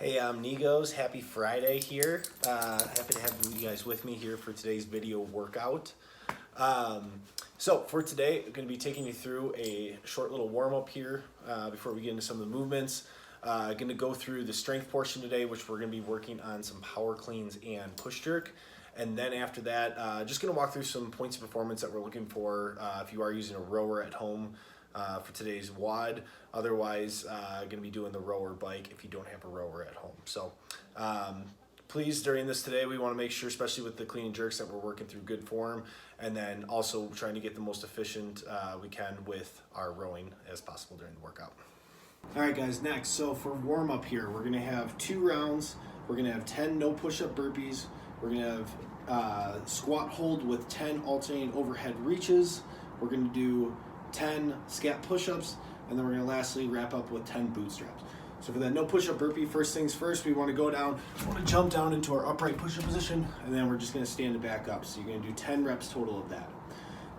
Hey, I'm Nigos. Happy Friday here. Happy to have you guys with me here for today's video workout. So for today, I'm going to be taking you through a short little warm-up here before we get into some of the movements. Going to go through the strength portion today, which we're going to be working on some power cleans and push jerk. And then after that, just going to walk through some points of performance that we're looking for if you are using a rower at home for today's WOD. Otherwise, going to be doing the rower bike if you don't have a rower at home. So please, during this today, we want to make sure, especially with the clean and jerks, that we're working through good form, and then also trying to get the most efficient we can with our rowing as possible during the workout. All right, guys, next, so for warm-up here, we're going to have 2 rounds. We're going to have 10 no push-up burpees. We're going to have squat hold with 10 alternating overhead reaches. We're going to do 10 scat push-ups, and then we're going to lastly wrap up with 10 bootstraps. So for that no push-up burpee, first things first, we want to go down, we want to jump down into our upright push-up position, and then we're just going to stand it back up. So you're going to do 10 reps total of that.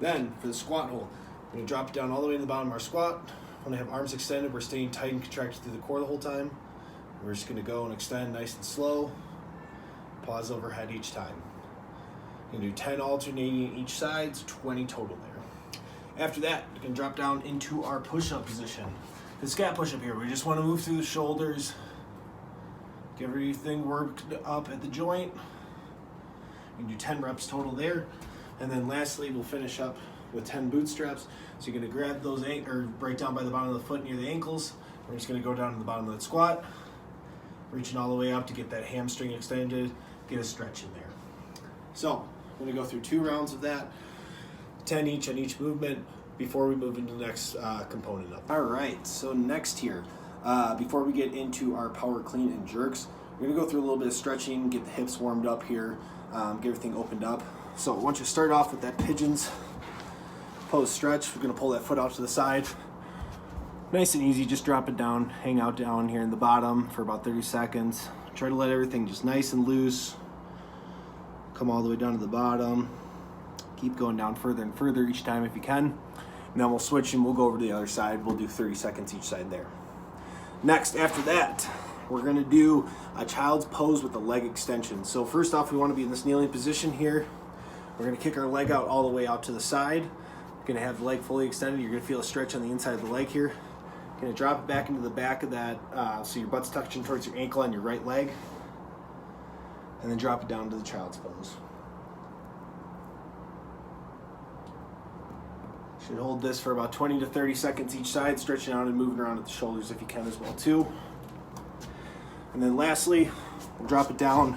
Then for the squat hold, we're going to drop it down all the way to the bottom of our squat. When I have arms extended, we're staying tight and contracted through the core the whole time. We're just going to go and extend nice and slow. Pause overhead each time. You're going to do 10 alternating each side, 20 total there. After that, we can drop down into our push-up position. The scat push-up here, we just want to move through the shoulders, get everything worked up at the joint. You can do 10 reps total there. And then lastly, we'll finish up with 10 bootstraps. So you're going to grab those, or right down by the bottom of the foot near the ankles. We're just going to go down to the bottom of that squat, reaching all the way up to get that hamstring extended, get a stretch in there. So I'm going to go through 2 rounds of that. 10 each on each movement before we move into the next component of it. All right, so next here, before we get into our power clean and jerks, we're gonna go through a little bit of stretching, get the hips warmed up here, get everything opened up. So once you start off with that pigeons pose stretch, we're gonna pull that foot out to the side. Nice and easy, just drop it down, hang out down here in the bottom for about 30 seconds. Try to let everything just nice and loose. Come all the way down to the bottom. Keep going down further and further each time if you can. And then we'll switch and we'll go over to the other side. We'll do 30 seconds each side there. Next, after that, we're gonna do a child's pose with a leg extension. So first off, we wanna be in this kneeling position here. We're gonna kick our leg out all the way out to the side. We're gonna have the leg fully extended. You're gonna feel a stretch on the inside of the leg here. You're gonna drop it back into the back of that, so your butt's touching towards your ankle on your right leg. And then drop it down to the child's pose. Should hold this for about 20 to 30 seconds each side, stretching out and moving around at the shoulders if you can as well too. And then lastly, we'll drop it down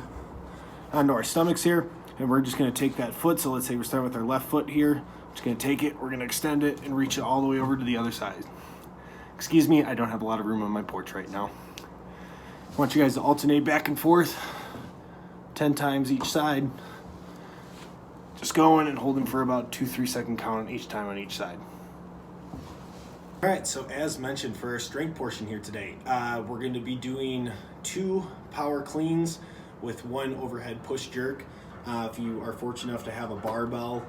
onto our stomachs here, and we're just gonna take that foot. So let's say we're starting with our left foot here. We're just gonna take it, we're gonna extend it and reach it all the way over to the other side. Excuse me, I don't have a lot of room on my porch right now. I want you guys to alternate back and forth 10 times each side. Just going and holding for about 2-3 second count each time on each side. All right, so as mentioned for our strength portion here today, we're going to be doing 2 power cleans with 1 overhead push jerk. If you are fortunate enough to have a barbell,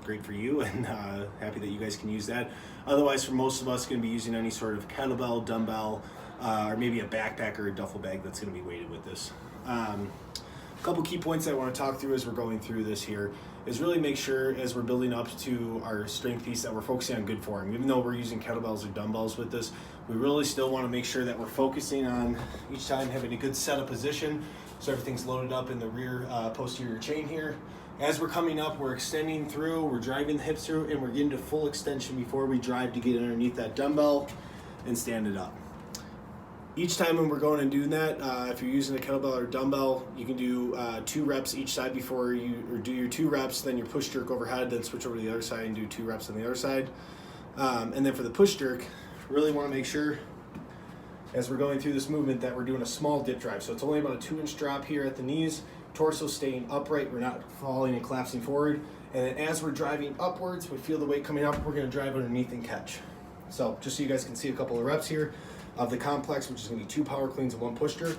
great for you, and happy that you guys can use that. Otherwise, for most of us, going to be using any sort of kettlebell, dumbbell, or maybe a backpack or a duffel bag that's going to be weighted with this. A couple key points I want to talk through as we're going through this here is really make sure as we're building up to our strength piece that we're focusing on good form. Even though we're using kettlebells or dumbbells with this, we really still want to make sure that we're focusing on each time having a good setup position so everything's loaded up in the rear posterior chain here. As we're coming up, we're extending through, we're driving the hips through, and we're getting to full extension before we drive to get underneath that dumbbell and stand it up. Each time when we're going and doing that, if you're using a kettlebell or dumbbell, you can do 2 reps each side before you do your 2 reps, then your push jerk overhead, then switch over to the other side and do 2 reps on the other side. And then for the push jerk, really want to make sure as we're going through this movement that we're doing a small dip drive. So it's only about a 2-inch drop here at the knees, torso staying upright, we're not falling and collapsing forward. And then as we're driving upwards, we feel the weight coming up, we're going to drive underneath and catch. So just so you guys can see a couple of reps here of the complex, which is going to be 2 power cleans and 1 push jerk.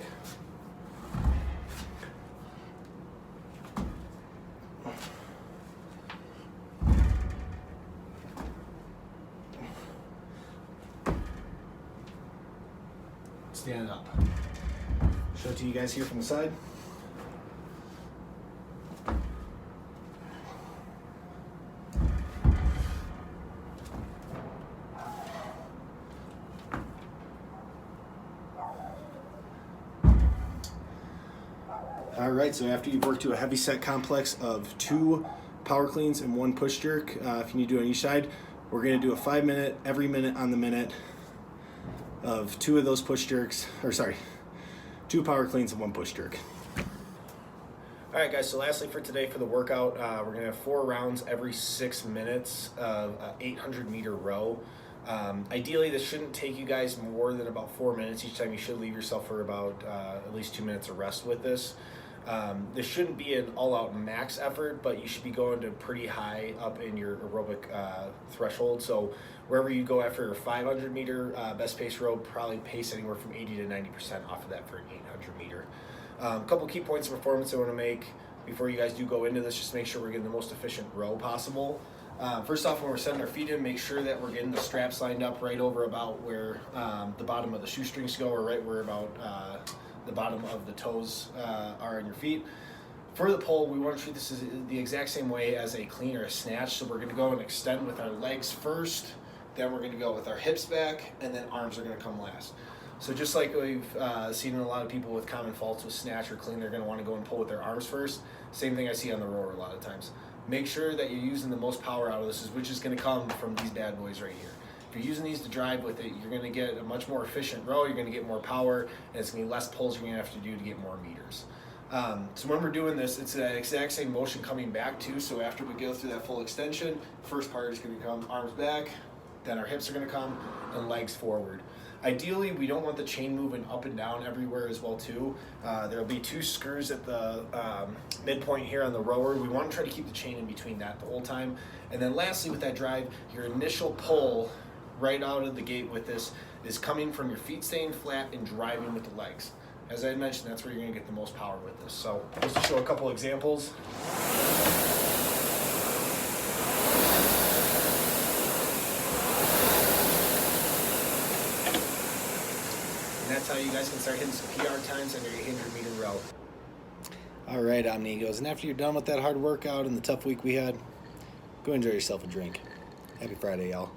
Stand up. Show it to you guys here from the side. All right, so after you've worked to a heavy set complex of 2 power cleans and 1 push jerk, if you need to do it on each side, we're going to do a 5 minute, every minute on the minute of 2 of those push jerks, 2 power cleans and 1 push jerk. All right, guys, so lastly for today for the workout, we're going to have 4 rounds every 6 minutes of an 800-meter row. Ideally, this shouldn't take you guys more than about 4 minutes each time. You should leave yourself for about at least 2 minutes of rest with this. This shouldn't be an all-out max effort, but you should be going to pretty high up in your aerobic threshold. So wherever you go after a 500-meter best pace row, probably pace anywhere from 80 to 90% off of that for an 800-meter. A couple key points of performance I want to make before you guys do go into this, just make sure we're getting the most efficient row possible. First off, when we're setting our feet in, make sure that we're getting the straps lined up right over about where the bottom of the shoestrings go, or right where about the bottom of the toes are on your feet. For the pull, we want to treat this as the exact same way as a clean or a snatch. So we're going to go and extend with our legs first, then we're going to go with our hips back, and then arms are going to come last. So just like we've seen in a lot of people with common faults with snatch or clean, they're going to want to go and pull with their arms first. Same thing I see on the rower a lot of times. Make sure that you're using the most power out of this, which is going to come from these bad boys right here. If you're using these to drive with it, you're going to get a much more efficient row, you're going to get more power, and it's going to be less pulls you're going to have to do to get more meters. So when we're doing this, it's the exact same motion coming back too. So after we go through that full extension, first part is going to become arms back, then our hips are going to come, and legs forward. Ideally, we don't want the chain moving up and down everywhere as well too. There'll be 2 screws at the midpoint here on the rower. We want to try to keep the chain in between that the whole time. And then lastly with that drive, your initial pull right out of the gate with this is coming from your feet staying flat and driving with the legs. As I mentioned, that's where you're going to get the most power with this. So just to show a couple examples. That's how you guys can start hitting some PR times on your 800-meter row. All right, Omnigos, and after you're done with that hard workout and the tough week we had, go enjoy yourself a drink. Happy Friday, y'all.